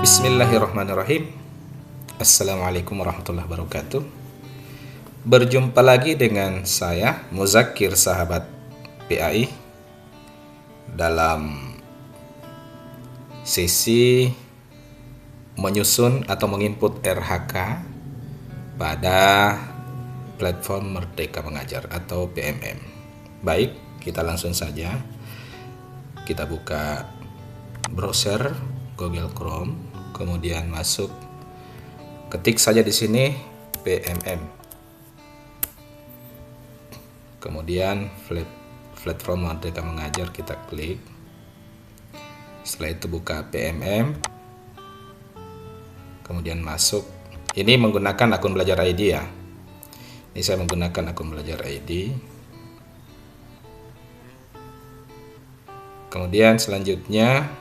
Bismillahirrahmanirrahim. Assalamualaikum warahmatullahi wabarakatuh. Berjumpa lagi dengan saya Muzakir sahabat PAI dalam sesi menyusun atau menginput RHK pada platform Merdeka Mengajar atau PMM. Baik, kita langsung saja. Kita buka browser Google Chrome, kemudian masuk, ketik saja di sini PMM. Kemudian platform Merdeka Mengajar kita klik. Setelah itu buka PMM. Kemudian masuk. Ini menggunakan akun belajar ID ya. Ini saya menggunakan akun belajar ID. Kemudian selanjutnya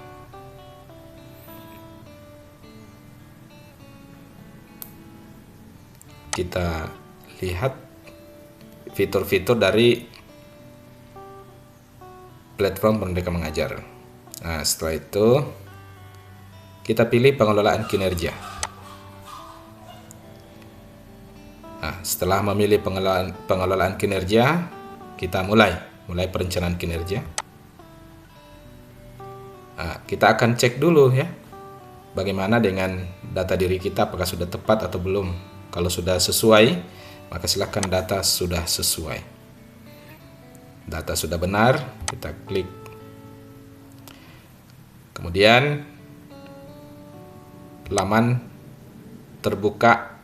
kita lihat fitur-fitur dari platform Merdeka Mengajar. Nah, setelah itu kita pilih pengelolaan kinerja. Nah, setelah memilih pengelolaan kinerja, kita mulai perencanaan kinerja. Nah, kita akan cek dulu ya, bagaimana dengan data diri kita, apakah sudah tepat atau belum. Kalau sudah sesuai, maka silakan data sudah sesuai. Data sudah benar, kita klik. Kemudian laman terbuka.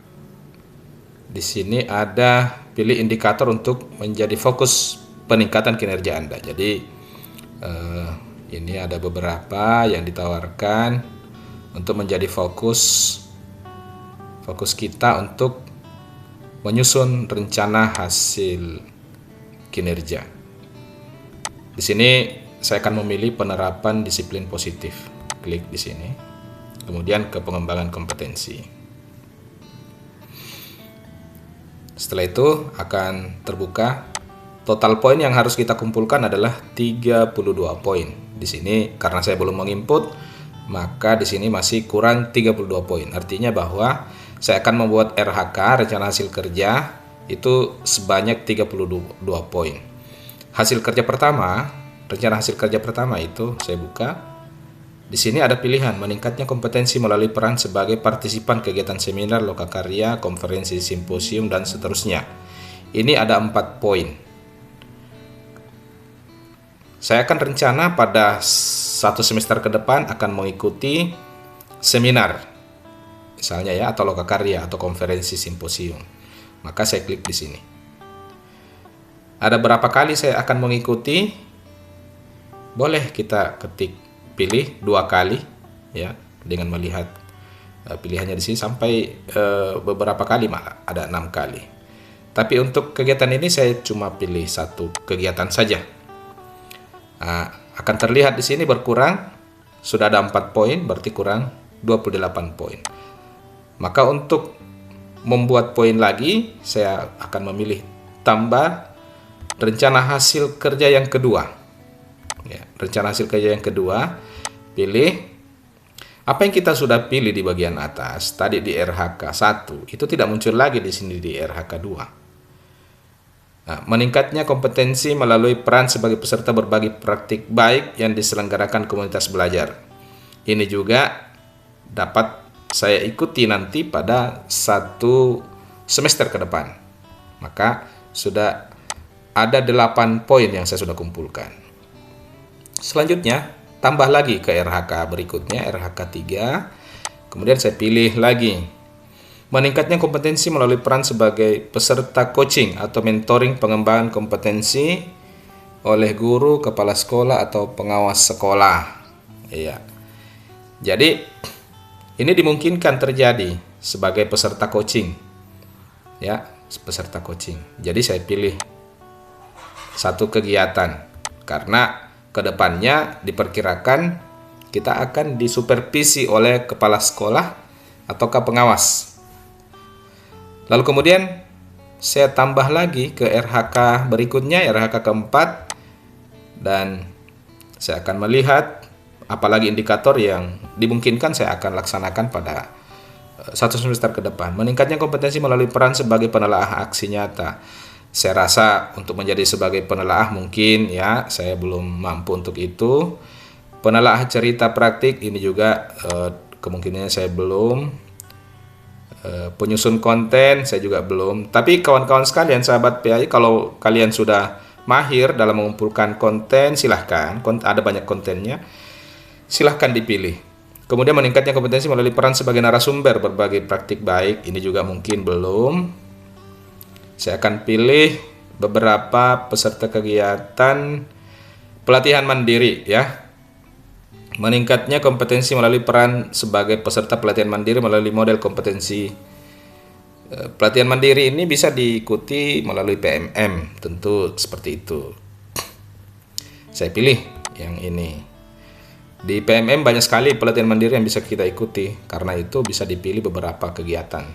Di sini ada pilih indikator untuk menjadi fokus peningkatan kinerja Anda. Jadi ini ada beberapa yang ditawarkan untuk menjadi fokus kita untuk menyusun rencana hasil kinerja. Di sini saya akan memilih penerapan disiplin positif. Klik di sini. Kemudian ke pengembangan kompetensi. Setelah itu akan terbuka total poin yang harus kita kumpulkan adalah 32 poin. Di sini karena saya belum menginput, maka di sini masih kurang 32 poin. Artinya bahwa saya akan membuat RHK, rencana hasil kerja, itu sebanyak 32 poin. Rencana hasil kerja pertama itu saya buka. Di sini ada pilihan meningkatnya kompetensi melalui peran sebagai partisipan kegiatan seminar, lokakarya, konferensi, simposium, dan seterusnya. Ini ada 4 poin. Saya akan rencana pada 1 semester ke depan akan mengikuti seminar, misalnya ya, atau lokakarya, atau konferensi, simposium. Maka saya klik di sini. Ada berapa kali saya akan mengikuti? Boleh kita pilih 2 kali ya, dengan melihat pilihannya di sini sampai beberapa kali, malah ada 6 kali. Tapi untuk kegiatan ini saya cuma pilih 1 kegiatan saja. Nah, akan terlihat di sini berkurang, sudah ada 4 poin, berarti kurang 28 poin. Maka untuk membuat poin lagi, saya akan memilih tambah rencana hasil kerja yang kedua. Ya, rencana hasil kerja yang kedua, pilih apa yang kita sudah pilih di bagian atas tadi di RHK 1, itu tidak muncul lagi di sini di RHK 2. Nah, meningkatnya kompetensi melalui peran sebagai peserta berbagi praktik baik yang diselenggarakan komunitas belajar. Ini juga dapat saya ikuti nanti pada 1 semester ke depan. Maka sudah ada 8 poin yang saya sudah kumpulkan. Selanjutnya, tambah lagi ke RHK berikutnya, RHK 3. Kemudian saya pilih lagi meningkatnya kompetensi melalui peran sebagai peserta coaching atau mentoring pengembangan kompetensi oleh guru, kepala sekolah, atau pengawas sekolah. Iya. Jadi, ini dimungkinkan terjadi sebagai peserta coaching. Ya, peserta coaching. Jadi saya pilih 1 kegiatan karena kedepannya diperkirakan kita akan disupervisi oleh kepala sekolah ataukah pengawas. Lalu kemudian saya tambah lagi ke RHK berikutnya, RHK keempat, dan saya akan melihat apalagi indikator yang dimungkinkan saya akan laksanakan pada satu semester ke depan. Meningkatnya kompetensi melalui peran sebagai penelaah aksi nyata. Saya rasa untuk menjadi sebagai penelaah mungkin ya saya belum mampu untuk itu. Penelaah cerita praktik ini juga kemungkinannya saya belum. Penyusun konten saya juga belum. Tapi kawan-kawan sekalian, sahabat PAI, kalau kalian sudah mahir dalam mengumpulkan konten, silahkan. Ada banyak kontennya, silahkan dipilih. Kemudian meningkatnya kompetensi melalui peran sebagai narasumber berbagai praktik baik. Ini juga mungkin belum. Saya akan pilih beberapa peserta kegiatan pelatihan mandiri ya. Meningkatnya kompetensi melalui peran sebagai peserta pelatihan mandiri melalui model kompetensi. Pelatihan mandiri ini bisa diikuti melalui PMM, tentu seperti itu. Saya pilih yang ini. Di PMM banyak sekali pelatihan mandiri yang bisa kita ikuti, karena itu bisa dipilih beberapa kegiatan.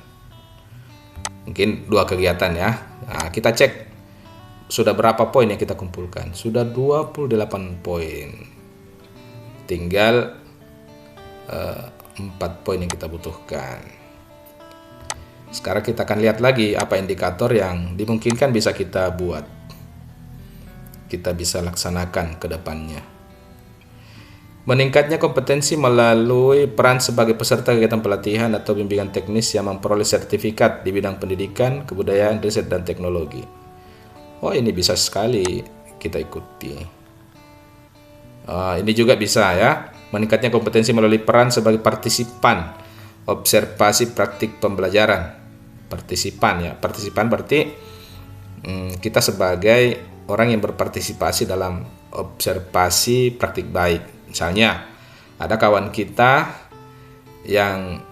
Mungkin 2 kegiatan ya. Nah, kita cek sudah berapa poin yang kita kumpulkan. Sudah 28 poin. Tinggal 4 poin yang kita butuhkan. Sekarang kita akan lihat lagi apa indikator yang dimungkinkan bisa kita buat. Kita bisa laksanakan ke depannya. Meningkatnya kompetensi melalui peran sebagai peserta kegiatan pelatihan atau bimbingan teknis yang memperoleh sertifikat di bidang pendidikan, kebudayaan, riset, dan teknologi. Oh, ini bisa sekali kita ikuti. Ini juga bisa ya. Meningkatnya kompetensi melalui peran sebagai partisipan observasi praktik pembelajaran. Partisipan ya. Partisipan berarti kita sebagai orang yang berpartisipasi dalam observasi praktik baik. Misalnya ada kawan kita yang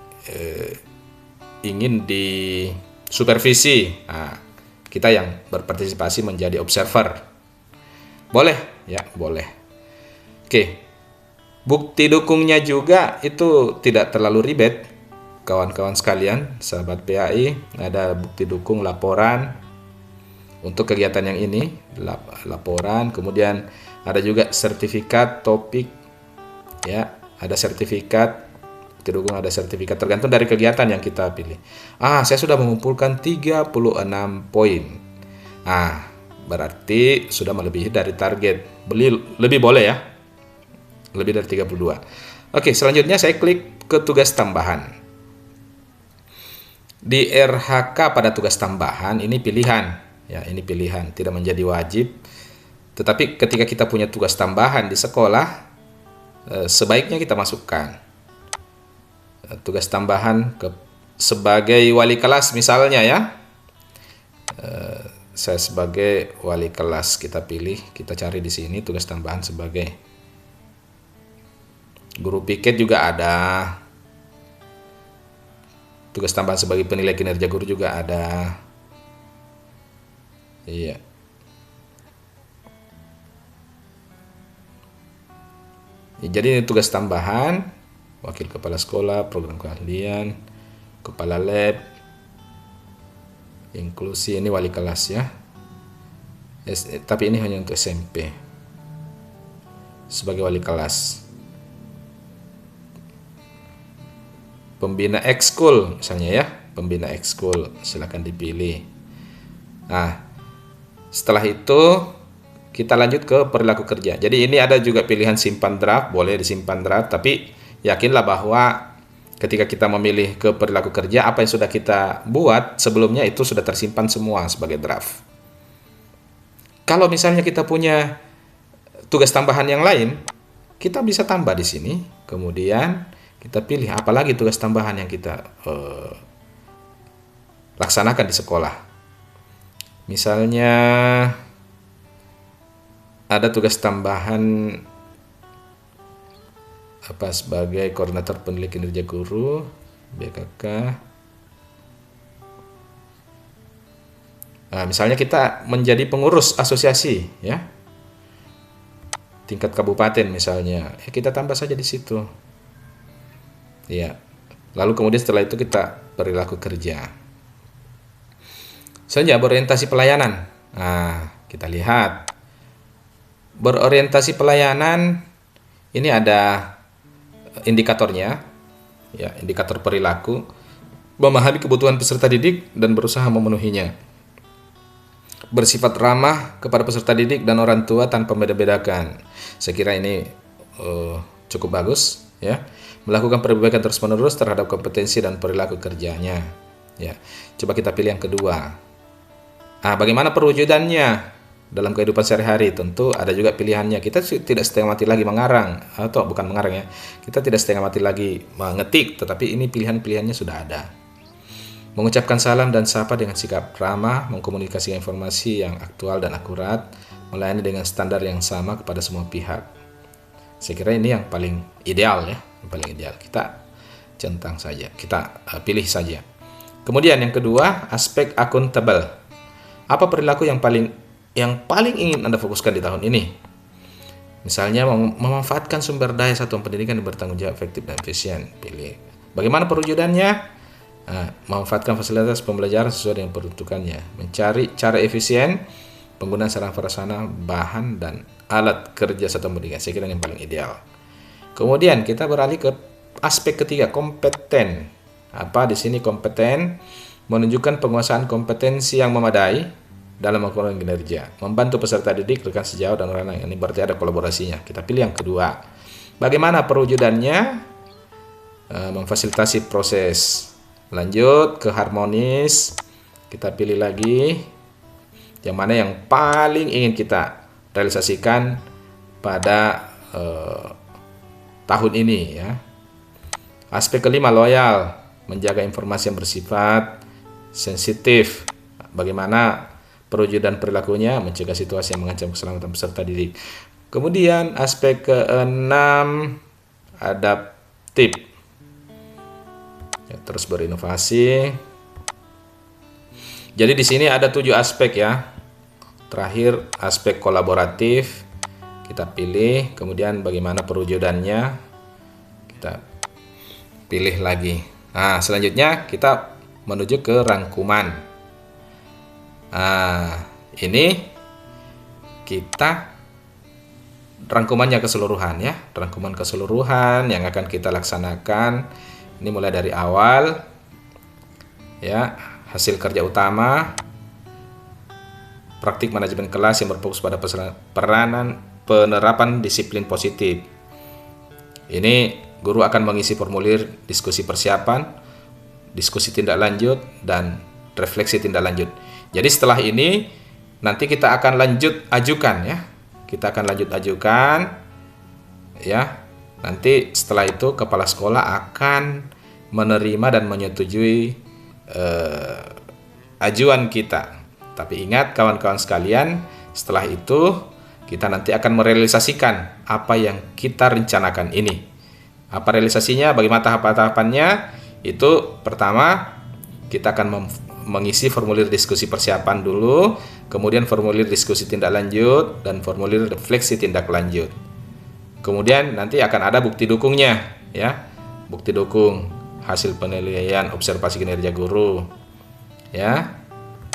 ingin disupervisi. Nah, kita yang berpartisipasi menjadi observer. Boleh ya, boleh. Oke, bukti dukungnya juga itu tidak terlalu ribet, kawan-kawan sekalian, sahabat PAI. Ada bukti dukung laporan untuk kegiatan yang ini, laporan. Kemudian ada juga sertifikat topik, ya, ada sertifikat bukti dukung, ada sertifikat tergantung dari kegiatan yang kita pilih. Saya sudah mengumpulkan 36 poin. Berarti sudah melebihi dari target. Lebih boleh ya. Lebih dari 32. Oke, selanjutnya saya klik ke tugas tambahan. Di RHK pada tugas tambahan ini pilihan, ya, ini pilihan, tidak menjadi wajib. Tetapi ketika kita punya tugas tambahan di sekolah, sebaiknya kita masukkan tugas tambahan sebagai wali kelas misalnya ya. Saya sebagai wali kelas, kita pilih, kita cari di sini tugas tambahan sebagai guru piket juga ada. Tugas tambahan sebagai penilai kinerja guru juga ada. Iya. Jadi ini tugas tambahan, wakil kepala sekolah, program keahlian, kepala lab, inklusi, ini wali kelas ya. Tapi ini hanya untuk SMP. Sebagai wali kelas. Pembina ekskul misalnya ya, pembina ekskul silakan dipilih. Nah, setelah itu kita lanjut ke perilaku kerja. Jadi ini ada juga pilihan simpan draft, boleh disimpan draft, tapi yakinlah bahwa ketika kita memilih ke perilaku kerja, apa yang sudah kita buat sebelumnya itu sudah tersimpan semua sebagai draft. Kalau misalnya kita punya tugas tambahan yang lain, kita bisa tambah di sini, kemudian kita pilih apalagi tugas tambahan yang kita laksanakan di sekolah. Misalnya ada tugas tambahan sebagai koordinator penilai kinerja guru BKK. Misalnya kita menjadi pengurus asosiasi ya, tingkat kabupaten misalnya, kita tambah saja di situ. Ya. Lalu kemudian setelah itu kita perilaku kerja. Selanjutnya berorientasi pelayanan. Kita lihat berorientasi pelayanan Ini ada indikatornya, ya, indikator perilaku, memahami kebutuhan peserta didik dan berusaha memenuhinya. Bersifat ramah kepada peserta didik dan orang tua tanpa membeda-bedakan. Saya kira ini cukup bagus, ya. Melakukan perbaikan terus-menerus terhadap kompetensi dan perilaku kerjanya. Ya, coba kita pilih yang kedua. Bagaimana perwujudannya dalam kehidupan sehari-hari? Tentu ada juga pilihannya. Kita tidak setengah mati lagi mengarang, atau bukan mengarang ya. Kita tidak setengah mati lagi mengetik, tetapi ini pilihan-pilihannya sudah ada. Mengucapkan salam dan sapa dengan sikap ramah, mengkomunikasikan informasi yang aktual dan akurat, melayani dengan standar yang sama kepada semua pihak. Saya kira ini yang paling ideal ya, yang paling ideal. Kita centang saja, kita pilih saja. Kemudian yang kedua, aspek akuntabel. Apa perilaku yang paling ingin Anda fokuskan di tahun ini? Misalnya memanfaatkan sumber daya satuan pendidikan yang bertanggung jawab, efektif dan efisien. Pilih. Bagaimana perwujudannya? Memanfaatkan fasilitas pembelajaran sesuai dengan peruntukannya, mencari cara efisien penggunaan sarana prasarana, bahan dan alat kerja satuan pendidikan. Saya kira yang paling ideal. Kemudian kita beralih ke aspek ketiga, kompeten. Apa di sini kompeten? Menunjukkan penguasaan kompetensi yang memadai dalam melakukan kinerja, membantu peserta didik, rekan sejawat dan orang lain. Ini berarti ada kolaborasinya. Kita pilih yang kedua. Bagaimana perwujudannya? Memfasilitasi proses. Lanjut ke harmonis, kita pilih lagi yang mana yang paling ingin kita realisasikan pada tahun ini ya. Aspek kelima, loyal, menjaga informasi yang bersifat sensitif. Bagaimana perwujudan perilakunya, mencegah situasi yang mengancam keselamatan peserta didik. Kemudian aspek keenam, adaptif. Ya, terus berinovasi. Jadi di sini ada 7 aspek ya. Terakhir aspek kolaboratif kita pilih. Kemudian bagaimana perwujudannya kita pilih lagi. Nah, selanjutnya kita menuju ke rangkuman. Ini kita rangkumannya keseluruhan ya. Rangkuman keseluruhan yang akan kita laksanakan. Ini mulai dari awal ya, hasil kerja utama, praktik manajemen kelas yang berfokus pada penerapan disiplin positif. Ini guru akan mengisi formulir diskusi persiapan, diskusi tindak lanjut, dan refleksi tindak lanjut. Jadi setelah ini nanti kita akan lanjut ajukan ya. Kita akan lanjut ajukan ya. Nanti setelah itu kepala sekolah akan menerima dan menyetujui ajuan kita. Tapi ingat kawan-kawan sekalian, setelah itu kita nanti akan merealisasikan apa yang kita rencanakan ini. Apa realisasinya? Bagaimana tahapan-tahapannya? Itu pertama kita akan mengisi formulir diskusi persiapan dulu, kemudian formulir diskusi tindak lanjut, dan formulir refleksi tindak lanjut. Kemudian nanti akan ada bukti dukungnya ya. Bukti dukung hasil penilaian observasi kinerja guru ya.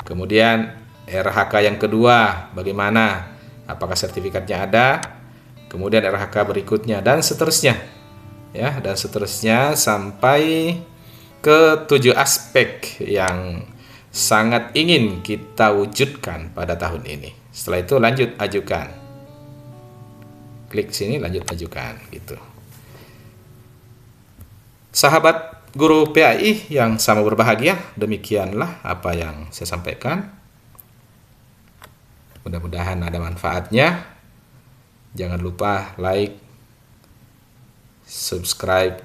Kemudian RHK yang kedua bagaimana? Apakah sertifikatnya ada? Kemudian RHK berikutnya dan seterusnya. Ya, dan seterusnya sampai ke 7 aspek yang sangat ingin kita wujudkan pada tahun ini. Setelah itu lanjut ajukan. Klik sini lanjut ajukan gitu. Sahabat guru PAI yang sama berbahagia, demikianlah apa yang saya sampaikan. Mudah-mudahan ada manfaatnya. Jangan lupa like, subscribe,